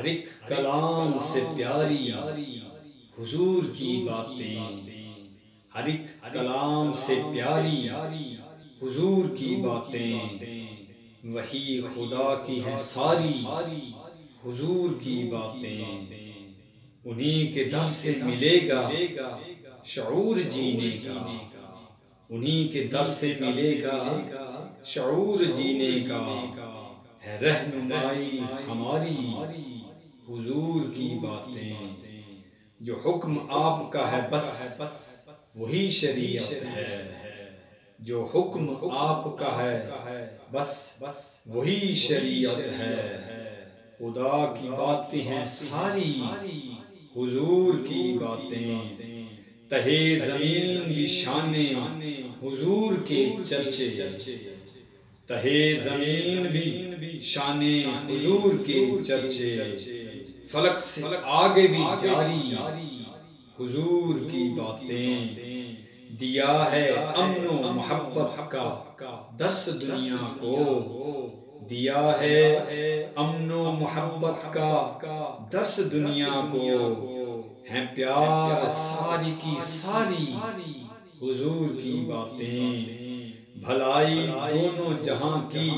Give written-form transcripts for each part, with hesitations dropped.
ہر ایک کلام سے پیاری حضور کی باتیں، ہر ایک کلام سے پیاری حضور کی باتیں، وہی خدا کی ہیں ساری حضور کی باتیں، انہی کے در سے ملے گا شعور جینے کا، انہی کے در سے ملے گا شعور جینے کا، ہے رہنمائی ہماری حضور کی باتیں، جو حکم آپ کا ہے بس وہی شریعت ہے، جو حکم آپ کا ہے بس وہی شریعت ہے، خدا کی باتیں ہیں ساری حضور کی باتیں، تہے زمین بھی شان حضور کے چرچے، تہے زمین بھی شان حضور کے چرچے، فلک سے آگے بھی جاری حضور کی باتیں، دیا ہے امن و محبت کا درس دنیا کو، دیا ہے امن و محبت کا درس دنیا کو، ہیں پیار ساری کی ساری حضور کی باتیں، بھلائی دونوں جہاں کی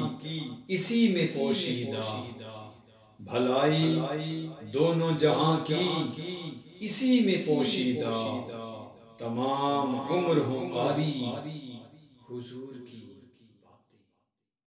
اسی میں پوشیدہ، بھلائی دونوں جہاں کی اسی میں پوشیدہ، تمام عمر ہوں قاری حضور کی